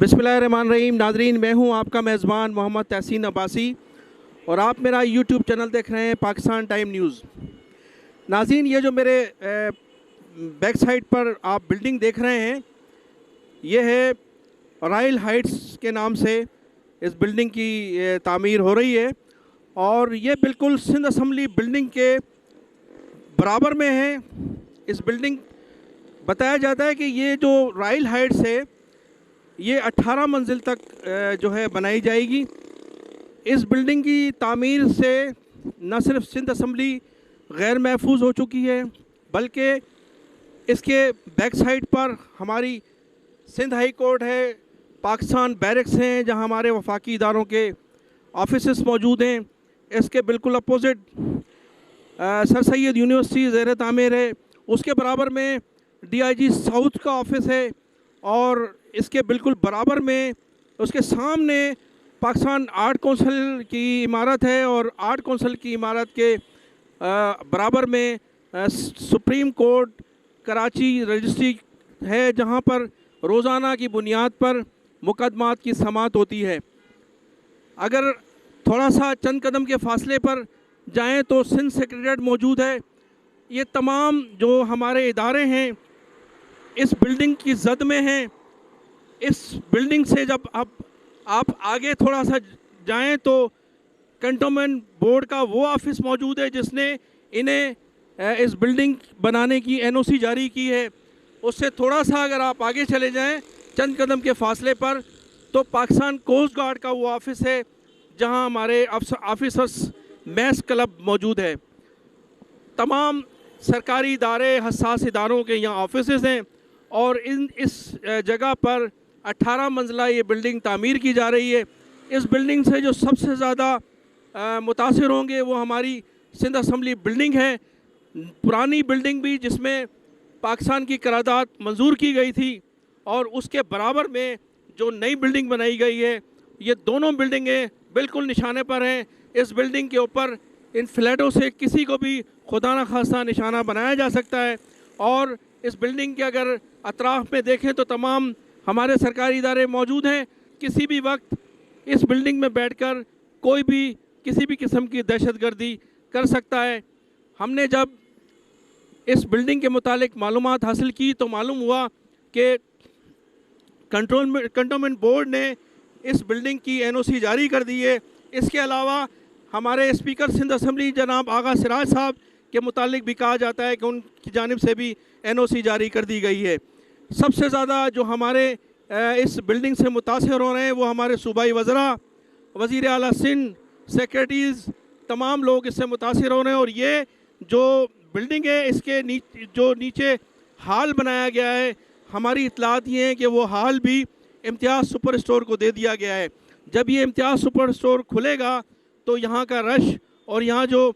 बिस्मिल्लाहिर्रहमानिर्रहीम। नाज़रीन, मैं हूं आपका मेज़बान मोहम्मद तहसीन अब्बासी और आप मेरा यूट्यूब चैनल देख रहे हैं पाकिस्तान टाइम न्यूज़। नाज़रीन, ये जो मेरे बैक साइड पर आप बिल्डिंग देख रहे हैं, ये है रॉयल हाइट्स के नाम से इस बिल्डिंग की तामीर हो रही है और ये बिल्कुल सिंध असम्बली बिल्डिंग के बराबर में है। इस बिल्डिंग बताया जाता है कि ये जो रॉयल हाइट्स है ये 18 मंजिल तक जो है बनाई जाएगी। इस बिल्डिंग की तामीर से न सिर्फ सिंध असम्बली गैर महफूज हो चुकी है, बल्कि इसके बैक साइड पर हमारी सिंध हाई कोर्ट है, पाकिस्तान बैरक्स हैं जहां हमारे वफाकी इदारों के ऑफिस मौजूद हैं। इसके बिल्कुल अपोजिट सर सैयद यूनिवर्सिटी ज़ेर तामीर है, उसके बराबर में DIG साउथ का ऑफिस है और इसके बिल्कुल बराबर में उसके सामने पाकिस्तान आर्ट कौंसिल की इमारत है और आर्ट कौंसिल की इमारत के बराबर में सुप्रीम कोर्ट कराची रजिस्ट्री है जहां पर रोज़ाना की बुनियाद पर मुकदमात की समाअत होती है। अगर थोड़ा सा चंद कदम के फासले पर जाएं तो सिंध सेक्रेटेरिएट मौजूद है। ये तमाम जो हमारे इदारे हैं इस बिल्डिंग की जद में हैं। इस बिल्डिंग से जब आप आगे थोड़ा सा जाएं तो कंटोनमेंट बोर्ड का वो ऑफिस मौजूद है जिसने इन्हें इस बिल्डिंग बनाने की NOC जारी की है। उससे थोड़ा सा अगर आप आगे चले जाएं चंद कदम के फासले पर तो पाकिस्तान कोस्ट गार्ड का वो ऑफिस है जहां हमारे ऑफिसर्स मैस क्लब मौजूद है। तमाम सरकारी इदारे, हसास इदारों के यहाँ ऑफिसेज़ हैं और इस जगह पर 18 मंजिला ये बिल्डिंग तामीर की जा रही है। इस बिल्डिंग से जो सबसे ज़्यादा मुतासिर होंगे वो हमारी सिंध असम्बली बिल्डिंग है, पुरानी बिल्डिंग भी जिसमें पाकिस्तान की करारदाद मंजूर की गई थी और उसके बराबर में जो नई बिल्डिंग बनाई गई है, ये दोनों बिल्डिंगें बिल्कुल निशाने पर हैं। इस बिल्डिंग के ऊपर इन फ्लैटों से किसी को भी खुदा न खास्ता निशाना बनाया जा सकता है और इस बिल्डिंग के अगर अतराफ़ में देखें तो तमाम हमारे सरकारी इदारे मौजूद हैं। किसी भी वक्त इस बिल्डिंग में बैठकर कोई भी किसी भी किस्म की दहशतगर्दी कर सकता है। हमने जब इस बिल्डिंग के मुतालिक मालूमात हासिल की तो मालूम हुआ कि कंटोनमेंट बोर्ड ने इस बिल्डिंग की NOC जारी कर दी है। इसके अलावा हमारे स्पीकर सिंध असम्बली जनाब आगा सिराज साहब के मुतालिक भी कहा जाता है कि उनकी जानिब से भी NOC जारी कर दी गई है। सबसे ज़्यादा जो हमारे इस बिल्डिंग से मुतासिर हो रहे हैं वो हमारे सूबाई वज़रा, वज़ीर आला सिंध, सेक्रेटरीज़, तमाम लोग इससे मुतासिर हो रहे हैं। और ये जो बिल्डिंग है इसके जो नीचे हाल बनाया गया है, हमारी इतलात ये है कि वो हाल भी इम्तियाज़ सुपर स्टोर को दे दिया गया है। जब ये इम्तियाज़ सुपर स्टोर खुलेगा तो यहाँ का रश और यहाँ जो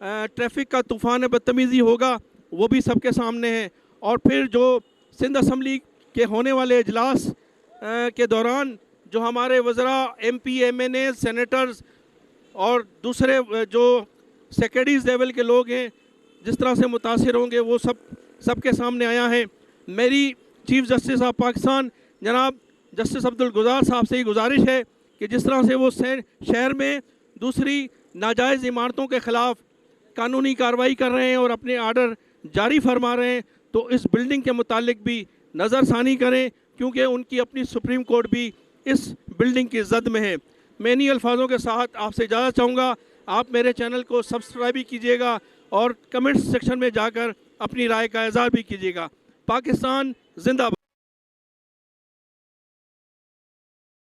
ट्रैफिक का तूफ़ान बदतमीज़ी होगा वो भी सबके सामने है। और फिर जो सिंध असम्बली के होने वाले इजलास के दौरान जो हमारे वज़रा, MP, MNA, सेनेटर्स और दूसरे जो सेक्रेटरीज़ लेवल के लोग हैं जिस तरह से मुतासिर होंगे वो सबके सामने आया है। मेरी चीफ़ जस्टिस ऑफ पाकिस्तान जनाब जस्टिस अब्दुल गुज़ार साहब से ही गुजारिश है कि जिस तरह से वो शहर में दूसरी नाजायज़ इमारतों के ख़िलाफ़ कानूनी कार्रवाई कर रहे हैं और अपने आर्डर जारी फरमा रहे हैं, तो इस बिल्डिंग के मुतालिक भी नज़रसानी करें क्योंकि उनकी अपनी सुप्रीम कोर्ट भी इस बिल्डिंग की जद में है। मैं इन्हीं अल्फाजों के साथ आपसे इजाज़त चाहूँगा। आप मेरे चैनल को सब्सक्राइब भी कीजिएगा और कमेंट्स सेक्शन में जाकर अपनी राय का इज़हार भी कीजिएगा। पाकिस्तान जिंदाबाद।